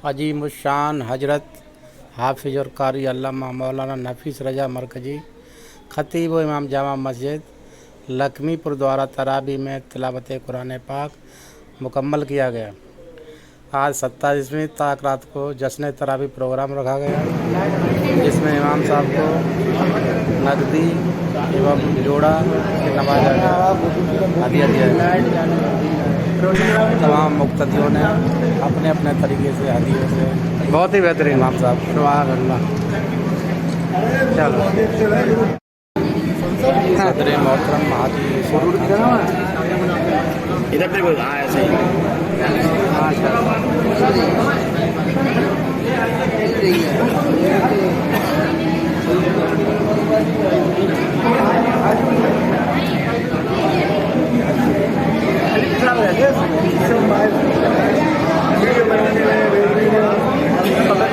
عظیم الشان حضرت حافظ اور قاری علامہ مولانا نفیس رضا مرکزی خطیب و امام جامع مسجد لکھمی پور دوارا تراویح میں تلاوت قرآن پاک مکمل کیا گیا۔ آج 27ویں تاک رات کو جشن تراویح پروگرام رکھا گیا، جس میں امام صاحب کو نقدی ایوم جوڑا سے نوازا گیا، ہدیہ دیا گیا۔ تمام مقتدیوں نے اپنے اپنے طریقے سے ہدیوں سے بہت ہی بہترین امام صاحب سبحان اللہ۔ چلو صدر محترم مہدی ادھر پہ کوئی کہاں ایسے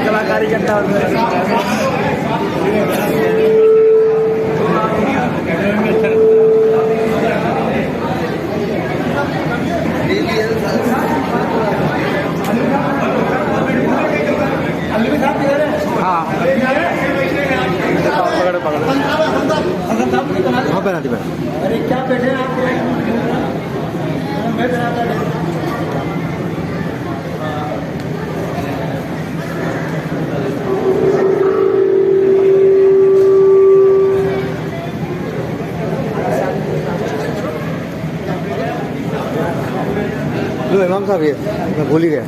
کلاکاری کرتا امام صاحب یہ میں بھول ہی گیا۔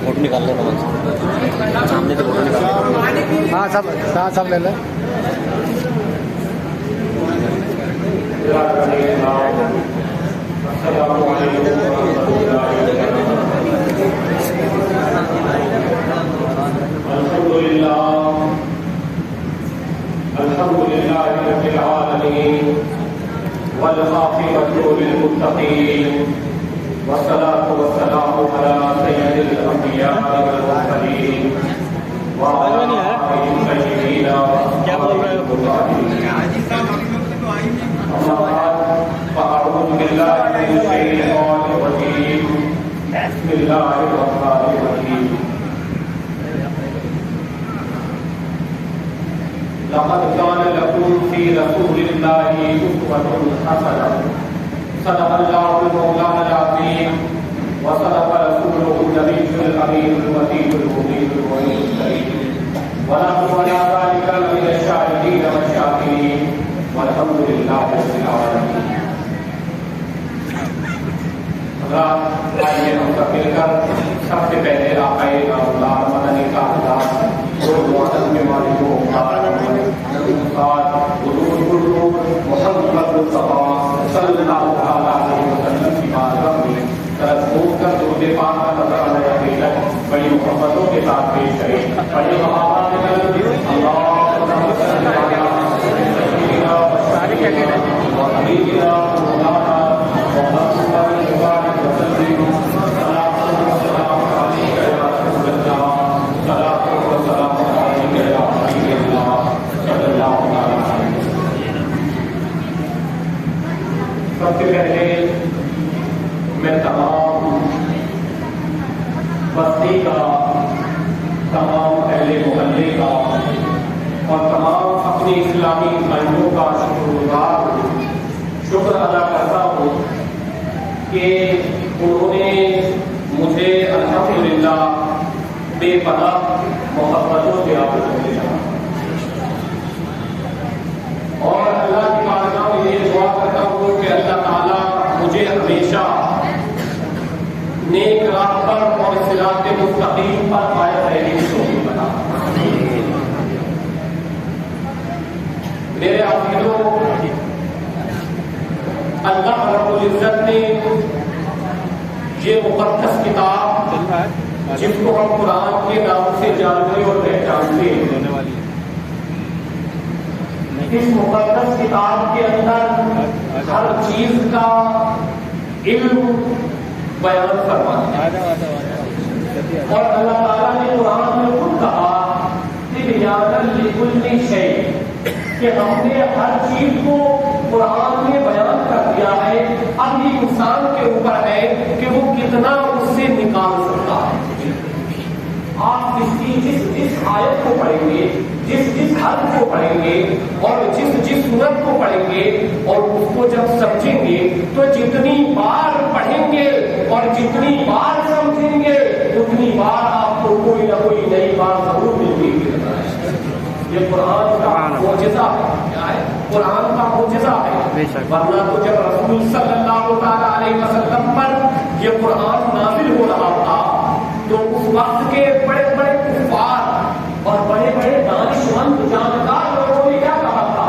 فوٹو نکال لو سامنے سے فوٹو نکال لو۔ ہاں سب لے لیں۔ الحمد لله رب العالمين والعاقبة للمتقين والصلاة والسلام على سيد الأنبياء والمرسلين وعلى آله الطيبين أما بعد فأعوذ بالله من الشيطان الرجيم بسم الله الرحمن الرحيم لقد كان لكم في رسول الله أسوة حسنة صدق الله المولانا العظيم وصدق رسوله النبي الأمين الوكيل المبين المعين الكريم ونحن على ذلك من الشاهدين والشاكرين والحمد لله رب العالمين۔ آئیے ہم سب مل کر سب سے پہلے آقائے نامدار مدنی کا احداث اور معزز مہمانوں کو حضور محمد مصطفیٰ صلی اللہ علیہ وسلم کی بارگاہ میں طرف گھوم کر درود پاک کا نظرانہ حقیقت بڑی محبتوں کے ساتھ پیش کریں، بڑی محبت کے ساتھ اللہم صل علی سیدنا و حبیبنا مولانا محمد وبارک وسلم صلاۃ و سلام علیک یا رسول اللہ، صلاۃ و سلام علیک یا حبیب اللہ صلی اللہ علیہ وسلم۔ سب سے پہلے میں تمام بستی کا، تمام اہل محلے کا اور تمام اپنی اسلامی بھائیوں کا شکر ادا کرتا ہوں کہ انہوں نے مجھے الحمدللہ بے پناہ محبتوں سے آگے دیا، اور اللہ کی بارگاہ میں یہ دعا کرتا ہوں کہ اللہ تعالیٰ مجھے ہمیشہ نیک راہ پر اور صراط مستقیم پر قائم رہنے کی توفیق بنا۔ میرے عزیزوں، اللہ رب العزت نے یہ مقدس کتاب جس کو ہم قرآن کے نام سے جانتے اور پہچانتے ہیں، اس مقدس کتاب کے اندر ہر چیز کا علم بیان فرما دیا، اور اللہ تعالیٰ نے قرآن میں خود کہا تبیانا لکل شیء کہ ہم نے ہر چیز کو قرآن میں بیان کر دیا ہے، اب یہ انسان کے اوپر ہے کہ وہ کتنا اس سے نکال سکتا ہے۔ آپ جس آیت کو پڑھیں گے، جس حرف کو پڑھیں گے اور جس سورت کو پڑھیں گے اور اس کو جب سمجھیں گے تو جتنی بار پڑھیں گے اور جتنی بار سمجھیں گے اتنی بار آپ کو کوئی نہ کوئی نئی بات ضرور ملے گی۔ یہ قرآن کا معجزہ ہے، کیا ہے؟ قرآن کا معجزہ ہے، ورنہ تو جب رسول صلی اللہ علیہ وسلم پر یہ قرآن نازل ہو رہا تھا تو اس وقت کے بڑے بڑے کفار اور بڑے بڑے دانشمند جانکار لوگوں نے کیا کہا تھا؟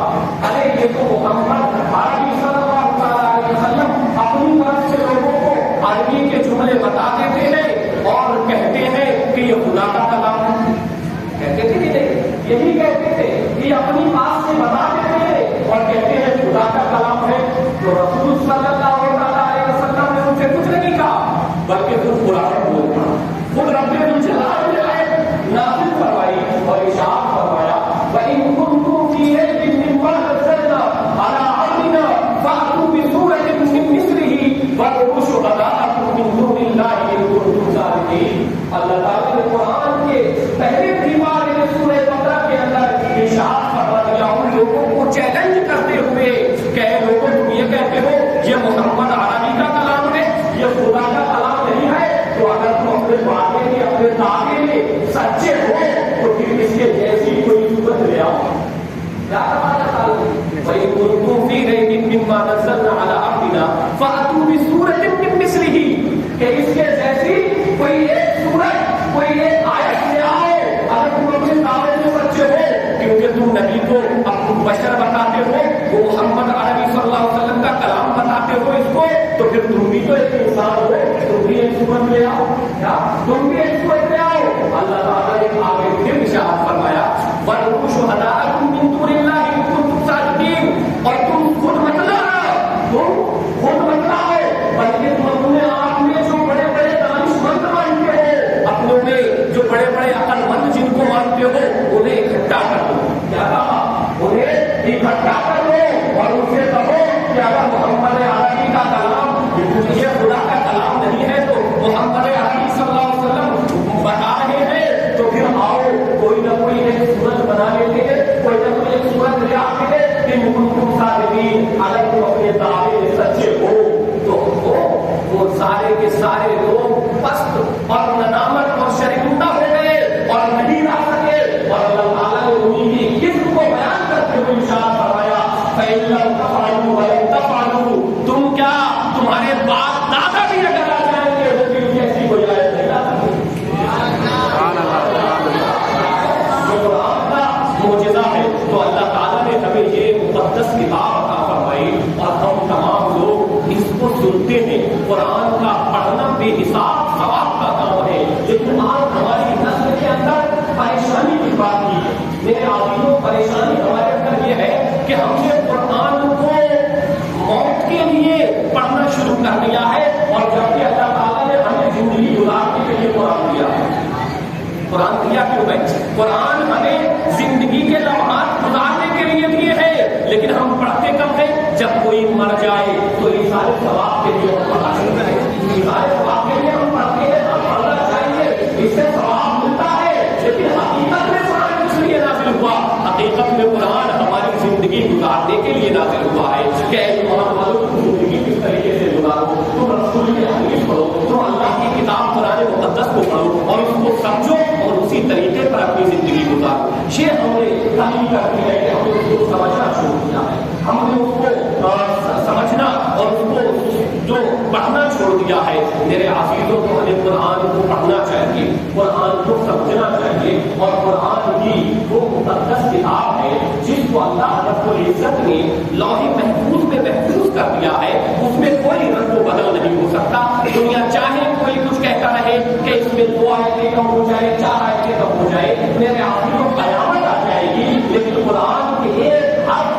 ارے یہ تو محمد عربی صلی اللہ علیہ وسلم اپنی طرف سے لوگوں کو عربی کے جملے بتا دیتے ہیں اور کہتے ہیں کہ یہ خدا کا کلام ہے۔ کہتے تھے کہ نہیں؟ یہی کہتے تھے کہ اپنی بات سے بتا دیتے ہیں اور کہتے ہیں خدا کا کلام ہے۔ تو رسول صلی اللہ علیہ وسلم نے ان سے کچھ نہیں کہا بلکہ خود قرآن بولتا، خود رب الجلال نے نازل فرمائی اور ارشاد فرمایا وَإِن كُنتُمْ فِي رَيْبٍ مِّمَّا نَزَّلْنَا عَلَىٰ عَبْدِنَا فَأْتُوا بِسُورَةٍ مِّن مِّثْلِهِ وَادْعُوا شُهَدَاءَكُم مِّن دُونِ اللَّهِ إِن كُنتُمْ صَادِقِينَ۔ اللہ تعالیٰ نے قرآن کے پہلے دیوار سورہ بقرہ کے اندر ارشاد فرما دیا ان لوگوں کو چیلنج کرتے ہوئے کہ اے لوگوں تم یہ کہتے ہو یہ محمد عربی کا کلام ہے، یہ خدا کا کلام نہیں ہے، تو اگر تم اپنے باتیں میں اپنے دعوے میں سچے ہو تو پھر اس کے جیسی کوئی صورت لے آؤ۔ کیا کہا جاتا ہے؟ وَإِن كُنتُمْ فِي رَيْبٍ مِّمَّا نَزَّلْنَا عَلَىٰ عَبْدِنَا فَأْتُوا بِسُورَةٍ مِّن مِّثْلِهِ کہ اس کے جیسی کوئی ایک سورت کوئی ایک آیت لے آؤ اگر تم اپنے دعوے میں سچے ہو، کیونکہ تم نبی کو اب بشر بتاتے ہو، وہ محمد عربی صلی اللہ علیہ وسلم کا کلام بتاتے ہو اس کو، تو پھر تم بھی تو ایک انسان ہو، تم بھی ایک سورت لے آؤ، کیا تم بھی ایک سورت لے آؤ۔ اللہ تعالیٰ نے آگے پھر ارشاد فرمایا وَادْعُوا شُهَدَاءَكُم مِّن دُونِ اللَّهِ إِن كُنتُمْ صَادِقِينَ، اور تم خود مت لاؤ بلکہ تم اپنے آپ میں جو بڑے بڑے دانشمند مانتے ہو، اپنے میں جو بڑے بڑے عقل مند جن کو مانتے ہو انہیں اکٹھا کر دو۔ کیا کہا؟ انہیں اکٹھا کر دو اور ان سے کہو کہ اگر محمد عربی کا کلام یہ خدا کا کلام نہیں ہے تو محمد عربی صلی اللہ علیہ وسلم بتا رہے ہیں، تو پھر آؤ کوئی نہ کوئی ایک صورت بنا لیتے ہیں، کوئی نہ کوئی ایک صورت لے آتے ہیں کہ تم صادقین، اگر تم اپنے دعوے میں سچے ہو تو وہ سارے کے سارے لوگ پست اور ندامت اور شرمندہ ہو گئے اور نہیں رہ سکے، اور اللہ تعالیٰ نے انہیں کی قسم کو بیان کرتے ہوئے ارشاد فرمایا فَإِن لَّمْ تَفْعَلُوا وَلَن تَفْعَلُوا، تم کیا تمہارے باپ دادا بھی اگر آ جائیں گے تو پھر ایسی کوئی آیت نہیں لا سکتے۔ یہ قرآن کا معجزہ ہے، تو اللہ تعالیٰ نے ہمیں یہ مقدس کتاب عطا فرمائی اور ہم تمام لوگ اس کو سنتے ہیں۔ قرآن کا پڑھنا بے حساب ثواب کا کام ہے، لیکن آج ہماری نسل کے اندر پریشانی کی بات کی ہے۔ میرے عزیزوں، پریشانی ہمارے اندر یہ ہے کہ ہم نے قرآن کو موت کے لیے پڑھنا شروع کر دیا ہے، اور جبکہ اللہ تعالیٰ نے ہمیں زندگی گزارنے کے لیے قرآن دیا ہے۔ قرآن دیا کیوں بھائی؟ قرآن ہمیں زندگی کے لمحات گزارنے کے لیے دیے ہیں، لیکن ہم پڑھتے کم ہیں۔ جب کوئی مر جائے تو یہ سارے ثواب کے لیے ہم پڑھا سکتے ہیں، یہ سارے ثواب کے لیے ہم پڑھتے ہیں، ہم پڑھنا چاہیے، اس سے ثواب ملتا ہے۔ لیکن حقیقت میں قرآن کس لیے نازل ہوا؟ حقیقت میں قرآن ہماری زندگی گزارنے کے لیے نازل ہوا ہے کہ ایمان والوں کی زندگی کس طریقے سے گزارو، تم رسول کی حدیث پڑھو، تم اللہ کی کتاب قرآن مقدس کو پڑھو اور اس کو سمجھو اور اسی طریقے پر اپنی زندگی گزارو۔ یہ ہم نے تعلیم کرتی ہے کہ ہم نے اس کو سمجھنا شروع کیا ہے، ہم نے اس کو سمجھنا اور اس کو جو پڑھنا چھوڑ دیا ہے۔ میرے عزیزوں کو ہمیں قرآن کو پڑھنا چاہیے، قرآن کو سمجھنا چاہیے، اور قرآن کی وہ مقدس کتاب ہے جس کو اللہ رب العزت نے لوح محفوظ میں محفوظ کر دیا ہے، اس میں کوئی رد و بدل نہیں ہو سکتا۔ دنیا چاہے کوئی کچھ کہتا رہے کہ اس میں 2 آیتیں کم ہو جائے، 4 آیتیں کم ہو جائے، میرے عزیزوں قیامت آ جائے گی، لیکن قرآن کے ایک حرف